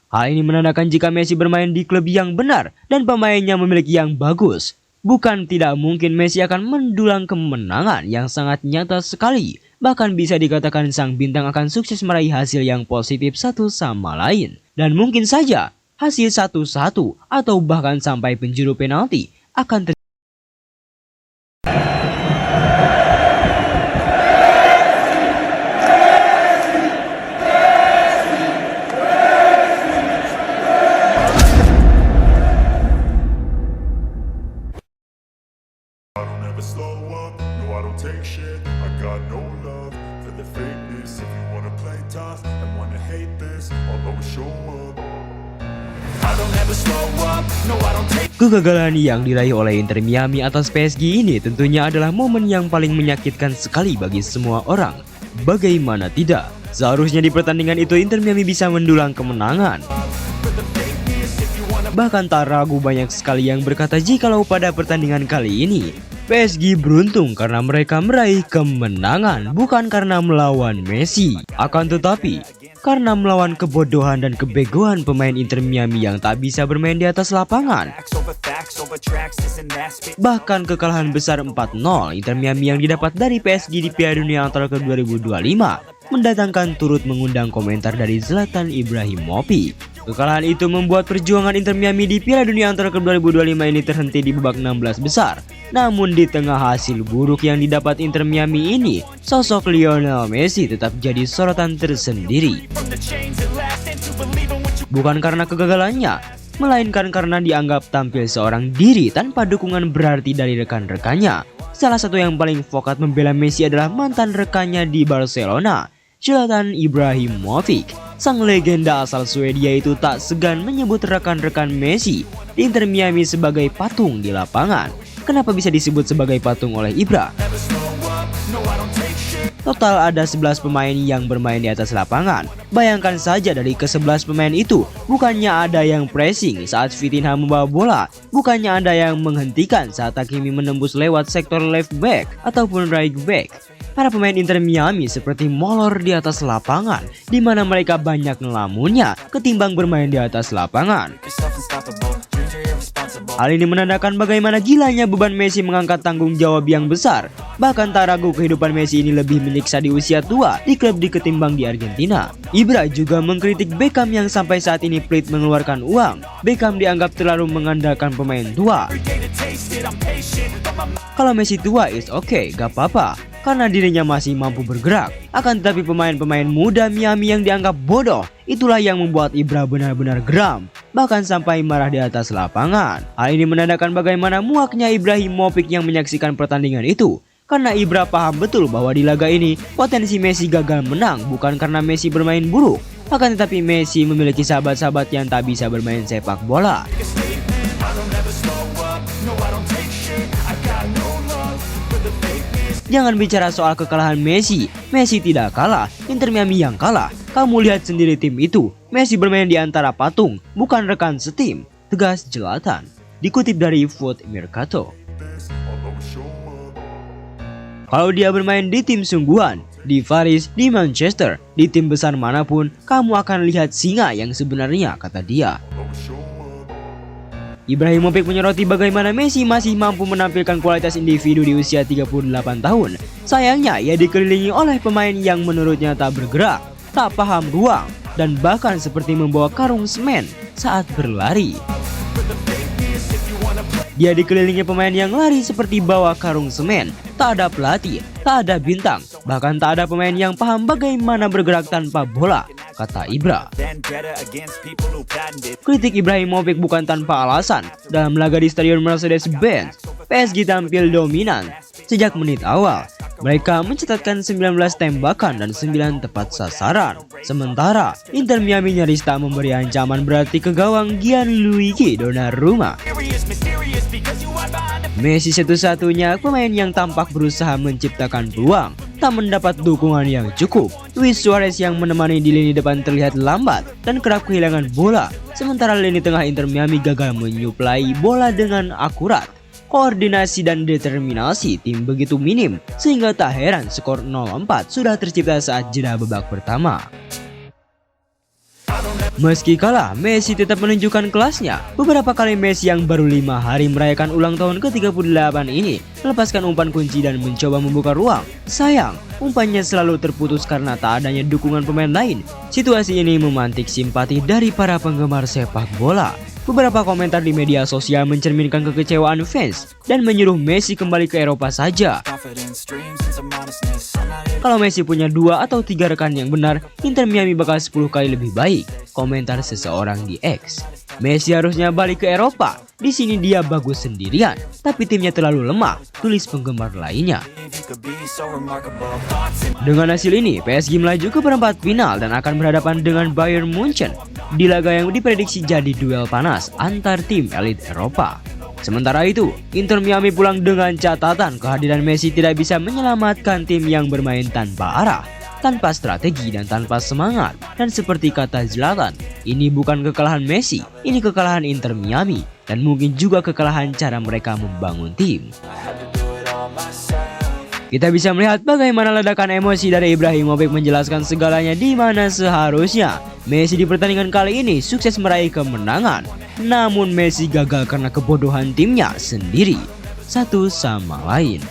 Hal ini menandakan jika Messi bermain di klub yang benar dan pemainnya memiliki yang bagus, bukan tidak mungkin Messi akan mendulang kemenangan yang sangat nyata sekali. Bahkan bisa dikatakan sang bintang akan sukses meraih hasil yang positif satu sama lain. Dan mungkin saja hasil 1-1 atau bahkan sampai penjuru penalti akan terjadi. I don't ever slow up, no I don't take shit. I got no love for the fakeness. If you wanna play tough and wanna hate this, I'll always show up. I don't ever slow up, no I don't take. Kegagalan yang diraih oleh Inter Miami atas PSG ini tentunya adalah momen yang paling menyakitkan sekali bagi semua orang. Bagaimana tidak? Seharusnya di pertandingan itu Inter Miami bisa mendulang kemenangan. Bahkan tak ragu banyak sekali yang berkata jikalau pada pertandingan kali ini PSG beruntung karena mereka meraih kemenangan bukan karena melawan Messi. Akan tetapi karena melawan kebodohan dan kebegoan pemain Inter Miami yang tak bisa bermain di atas lapangan. Bahkan kekalahan besar 4-0 Inter Miami yang didapat dari PSG di Piala Dunia antara ke 2025 mendatangkan turut mengundang komentar dari Zlatan Ibrahimovic. Kekalahan itu membuat perjuangan Inter Miami di Piala Dunia antara ke 2025 ini terhenti di babak 16 besar. Namun di tengah hasil buruk yang didapat Inter Miami ini, sosok Lionel Messi tetap jadi sorotan tersendiri. Bukan karena kegagalannya, melainkan karena dianggap tampil seorang diri tanpa dukungan berarti dari rekan-rekannya. Salah satu yang paling vokat membela Messi adalah mantan rekannya di Barcelona, Zlatan Ibrahimovic. Sang legenda asal Swedia itu tak segan menyebut rekan-rekan Messi di Inter Miami sebagai patung di lapangan. Kenapa bisa disebut sebagai patung oleh Ibra? Total ada 11 pemain yang bermain di atas lapangan. Bayangkan saja dari ke-11 pemain itu, bukannya ada yang pressing saat Vitinha membawa bola, bukannya ada yang menghentikan saat Hakimi menembus lewat sektor left back ataupun right back. Para pemain Inter Miami seperti molor di atas lapangan, di mana mereka banyak ngelamunnya ketimbang bermain di atas lapangan. Hal ini menandakan bagaimana gilanya beban Messi mengangkat tanggung jawab yang besar. Bahkan tak ragu kehidupan Messi ini lebih menyiksa di usia tua di klub ketimbang di Argentina. Ibra juga mengkritik Beckham yang sampai saat ini pelit mengeluarkan uang. Beckham dianggap terlalu mengandalkan pemain tua. Kalau Messi tua is okay, gak apa-apa, karena dirinya masih mampu bergerak. Akan tetapi pemain-pemain muda Miami yang dianggap bodoh, itulah yang membuat Ibra benar-benar geram, bahkan sampai marah di atas lapangan. Hal ini menandakan bagaimana muaknya Ibrahimovic yang menyaksikan pertandingan itu. Karena Ibra paham betul bahwa di laga ini potensi Messi gagal menang bukan karena Messi bermain buruk, akan tetapi Messi memiliki sahabat-sahabat yang tak bisa bermain sepak bola. Jangan bicara soal kekalahan Messi. Messi tidak kalah, Inter Miami yang kalah. Kamu lihat sendiri tim itu. Messi bermain di antara patung, bukan rekan setim, tegas Zlatan. Dikutip dari Foot Mercato. Kalau dia bermain di tim sungguhan, di Paris, di Manchester, di tim besar manapun, kamu akan lihat singa yang sebenarnya, kata dia. Ibrahimovic menyoroti bagaimana Messi masih mampu menampilkan kualitas individu di usia 38 tahun. Sayangnya ia dikelilingi oleh pemain yang menurutnya tak bergerak, tak paham ruang, dan bahkan seperti membawa karung semen saat berlari. Dia dikelilingi pemain yang lari seperti bawa karung semen. Tak ada pelatih, tak ada bintang, bahkan tak ada pemain yang paham bagaimana bergerak tanpa bola, kata Ibra. Kritik Ibrahimovic bukan tanpa alasan. Dalam laga di Stadion Mercedes-Benz, PSG tampil dominan. Sejak menit awal, mereka mencatatkan 19 tembakan dan 9 tepat sasaran. Sementara, Inter Miami nyaris tak memberi ancaman berarti ke gawang Gianluigi Donnarumma. Messi satu-satunya pemain yang tampak berusaha menciptakan peluang, tak mendapat dukungan yang cukup. Luis Suarez yang menemani di lini depan terlihat lambat dan kerap kehilangan bola. Sementara lini tengah Inter Miami gagal menyuplai bola dengan akurat. Koordinasi dan determinasi tim begitu minim, sehingga tak heran skor 0-4 sudah tercipta saat jeda babak pertama. Meski kalah, Messi tetap menunjukkan kelasnya. Beberapa kali Messi yang baru 5 hari merayakan ulang tahun ke-38 ini melepaskan umpan kunci dan mencoba membuka ruang. Sayang, umpannya selalu terputus karena tak adanya dukungan pemain lain. Situasi ini memantik simpati dari para penggemar sepak bola. Beberapa komentar di media sosial mencerminkan kekecewaan fans dan menyuruh Messi kembali ke Eropa saja. Kalau Messi punya 2 atau 3 rekan yang benar, Inter Miami bakal 10 kali lebih baik. Komentar seseorang di X. Messi harusnya balik ke Eropa. Di sini dia bagus sendirian, tapi timnya terlalu lemah, tulis penggemar lainnya. Dengan hasil ini, PSG melaju ke perempat final dan akan berhadapan dengan Bayern Munchen di laga yang diprediksi jadi duel panas antar tim elit Eropa. Sementara itu, Inter Miami pulang dengan catatan kehadiran Messi tidak bisa menyelamatkan tim yang bermain tanpa arah, tanpa strategi dan tanpa semangat. Dan seperti kata Zlatan, ini bukan kekalahan Messi, ini kekalahan Inter Miami dan mungkin juga kekalahan cara mereka membangun tim. Kita bisa melihat bagaimana ledakan emosi dari Ibrahimovic menjelaskan segalanya di mana seharusnya Messi di pertandingan kali ini sukses meraih kemenangan. Namun Messi gagal karena kebodohan timnya sendiri, satu sama lain.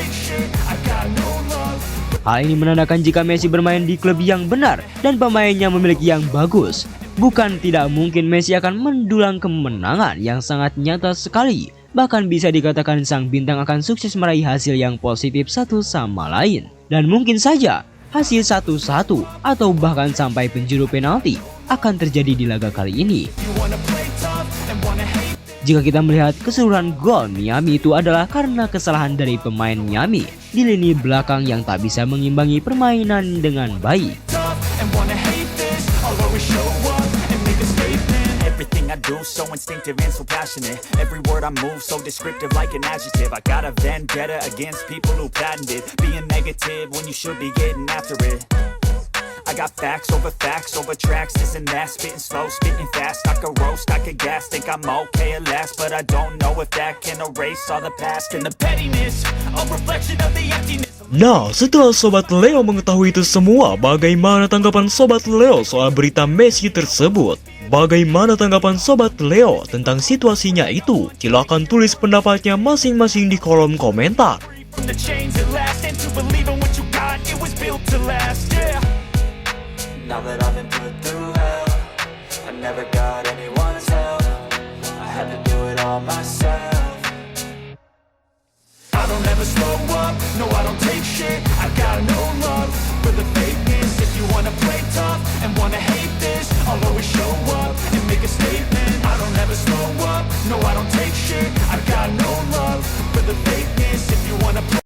Hal ini menandakan jika Messi bermain di klub yang benar dan pemainnya memiliki yang bagus, bukan tidak mungkin Messi akan mendulang kemenangan yang sangat nyata sekali. Bahkan bisa dikatakan sang bintang akan sukses meraih hasil yang positif satu sama lain. Dan mungkin saja hasil 1-1 atau bahkan sampai penjuru penalti akan terjadi di laga kali ini. Jika kita melihat keseluruhan gol Miami itu adalah karena kesalahan dari pemain Miami di lini belakang yang tak bisa mengimbangi permainan dengan baik. Everything I do so instinctive and so passionate. Every word I move so descriptive like an adjective. I got a vendetta against people who patented being negative when you should be getting after it. I got facts over tracks, this and that. Spitting slow, spitting fast. I could roast, I could gas. Think I'm okay at last, but I don't know if that can erase all the past and the pettiness. A reflection of the emptiness. Nah, setelah Sobat Leo mengetahui itu semua, bagaimana tanggapan Sobat Leo soal berita Messi tersebut? Bagaimana tanggapan Sobat Leo tentang situasinya itu? Silahkan tulis pendapatnya masing-masing di kolom komentar. Now that I've been put through hell, I never got